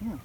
here.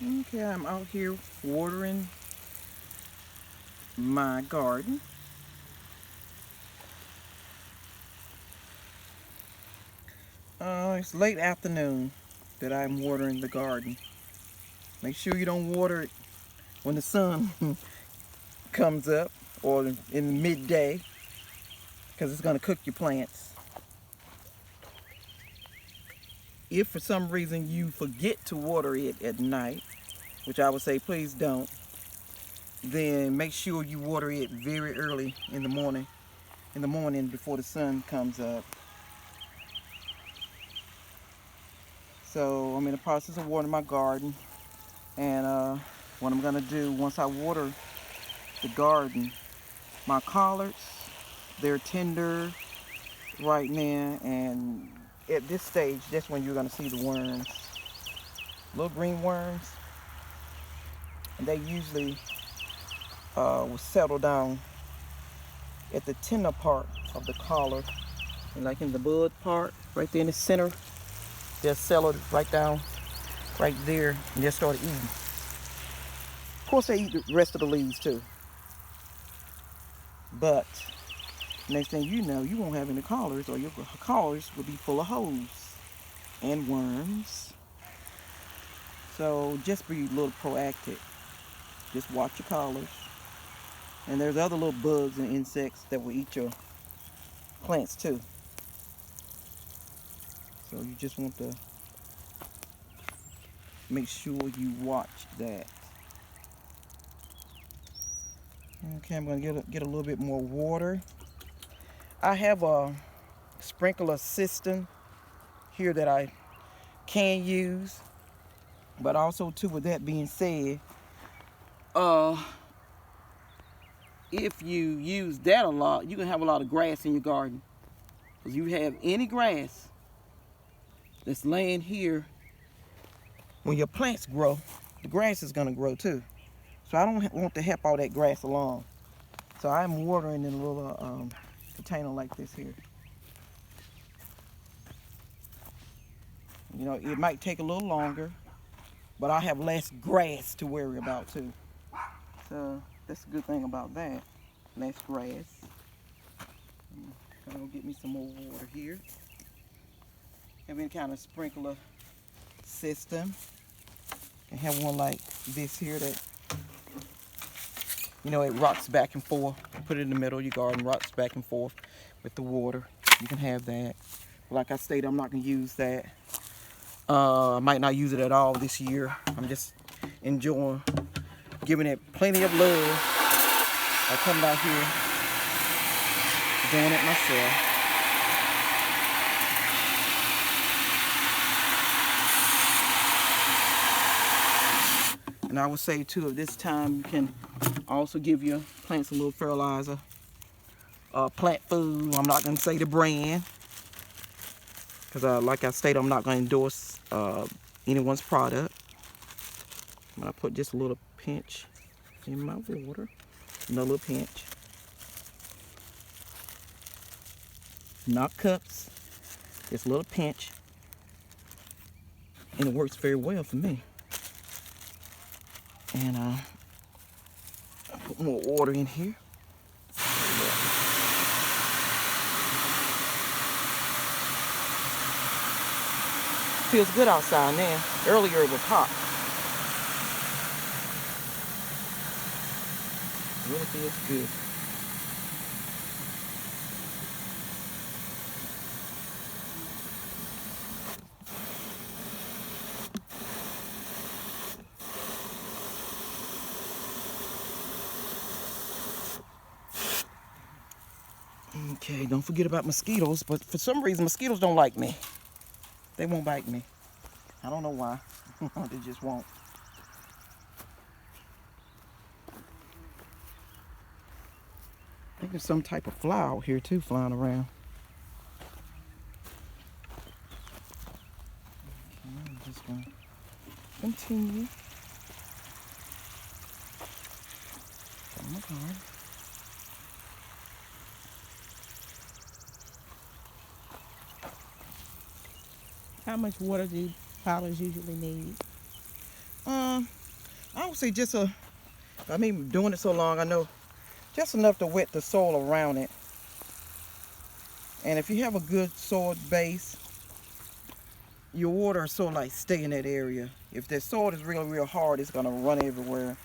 Okay, I'm out here watering my garden. It's late afternoon that I'm watering the garden. Make sure you don't water it when the sun comes up or in midday, because it's going to cook your plants. If for some reason you forget to water it at night, which I would say please don't, then make sure you water it very early in the morning before the sun comes up. So I'm in the process of watering my garden, and what I'm gonna do once I water the garden, my collards, they're tender right now, and at this stage, that's when you're gonna see the worms, little green worms, and they usually will settle down at the tender part of the collard, and like in the bud part, right there in the center, they'll settle right down right there, and they'll start eating. Of course, they eat the rest of the leaves too. But next thing you know, you won't have any collards, or your collards will be full of holes and worms. So just be a little proactive. Just watch your collards. And there's other little bugs and insects that will eat your plants too. So you just want to make sure you watch that. Okay, I'm going to get a little bit more water. I have a sprinkler system here that I can use, but also too, with that being said, if you use that a lot, you can have a lot of grass in your garden. If you have any grass that's laying here, when your plants grow, the grass is going to grow too. So I don't want to help all that grass along. So I'm watering in a little container like this here. You know, it might take a little longer, but I have less grass to worry about too. So that's a good thing about that. Less grass. I'm gonna get me some more water here. Have any kind of sprinkler system. And have one like this here that, you know, it rocks back and forth. Put it in the middle of your garden, rocks back and forth with the water. You can have that. Like I stated, I'm not gonna use that. I might not use it at all this year. I'm just enjoying giving it plenty of love. I come out here doing it myself. And I would say too, at this time you can also give your plants a little fertilizer, plant food. I'm not going to say the brand, because like I stated, I'm not going to endorse anyone's product. I'm going to put just a little pinch in my water, another little pinch. Not cups, just a little pinch, and it works very well for me. And put more water in here. Feels good outside now. Earlier it was hot. Really feels good. Okay, don't forget about mosquitoes, but for some reason mosquitoes don't like me. They won't bite me. I don't know why. They just won't. I think there's some type of fly out here too flying around. Okay, I'm just gonna continue. Oh my God. How much water do collards usually need? I would say just doing it so long, I know just enough to wet the soil around it. And if you have a good soil base, your water sort of like stay in that area. If the soil is real hard, it's gonna run everywhere.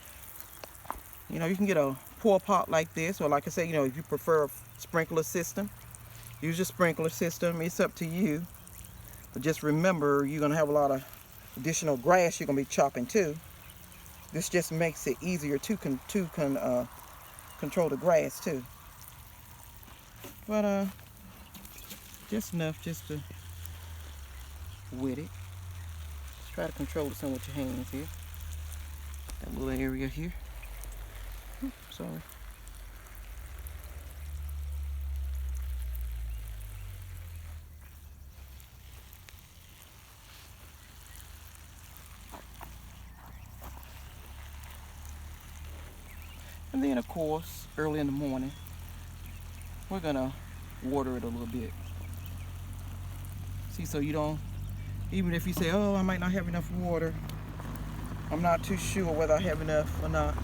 You know, you can get a pour pot like this, or like I say, you know, if you prefer a sprinkler system, use your sprinkler system. It's up to you. But just remember, you're gonna have a lot of additional grass you're gonna be chopping too. This just makes it easier to control the grass too. But just enough just to wet it. Just try to control some with your hands here. That little area here. Oops, sorry. And then of course, early in the morning, we're gonna water it a little bit. See, so you don't, even if you say, oh, I might not have enough water, I'm not too sure whether I have enough or not,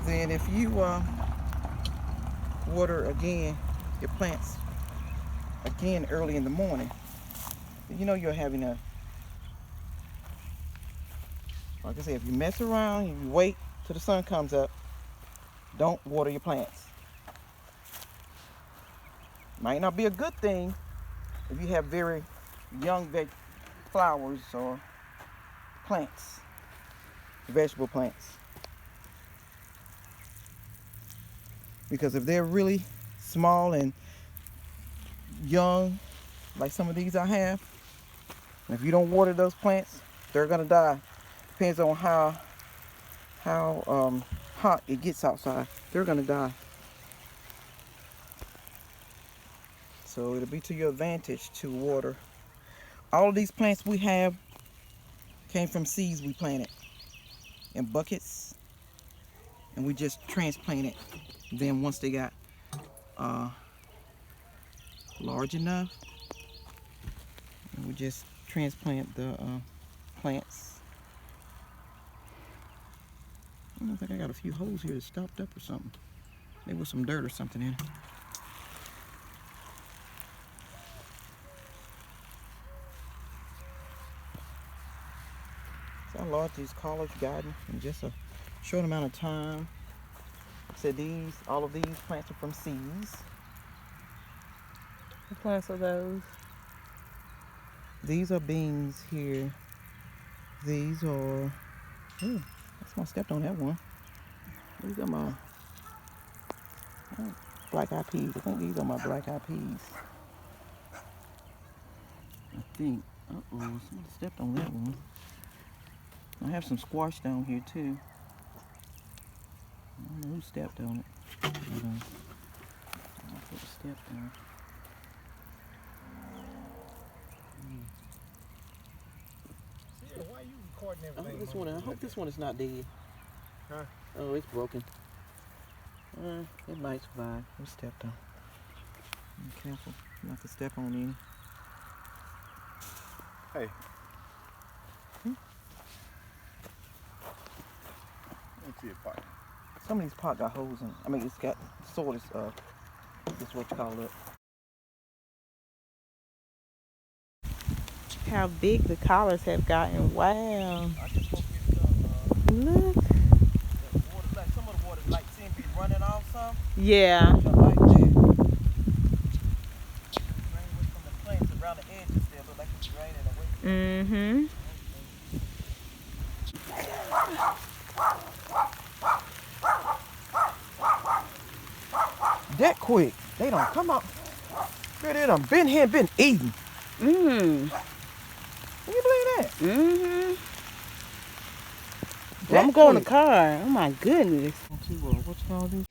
then if you water again your plants again early in the morning, you know you'll have enough. Like I said, if you mess around, if you wait till the sun comes up, don't water your plants. Might not be a good thing if you have very young flowers or plants, vegetable plants. Because if they're really small and young, like some of these I have, and if you don't water those plants, they're gonna die. Depends on how hot it gets outside. They're gonna die. So it'll be to your advantage to water. All of these plants we have came from seeds we planted in buckets, and we just transplanted them once they got large enough, and we just transplant the plants. I think I got a few holes here that stopped up or something. Maybe with some dirt or something in it. So I launched these collards garden in just a short amount of time. So all of these plants are from seeds. What plants are those? These are beans here. These are, ooh, I stepped on that one. These are my black eyed peas. I think these are my black eyed peas. I think. Somebody stepped on that one. I have some squash down here too. I don't know who stepped on it. But, I put a step down. Why are you recording everything? This one. I hope this one is not dead. Huh? Oh, it's broken. It might survive. Who stepped on? Be careful not to step on any. Hey. Let's see a pot. Some of these pots got holes in it. I mean, it's got soil is this what you call it. How big the collards have gotten. Wow. I just hope it's Look. water, like some of the water like seem to be running off some. Yeah. Like that. Drain away from the plants around the edges there, look like it's draining away. Mm-hmm. That quick. They don't come up. Girl, they done been here and been eating. Mm. Can you believe that? Mm-hmm. That I'm going to quick. car. Oh my goodness. What you call this?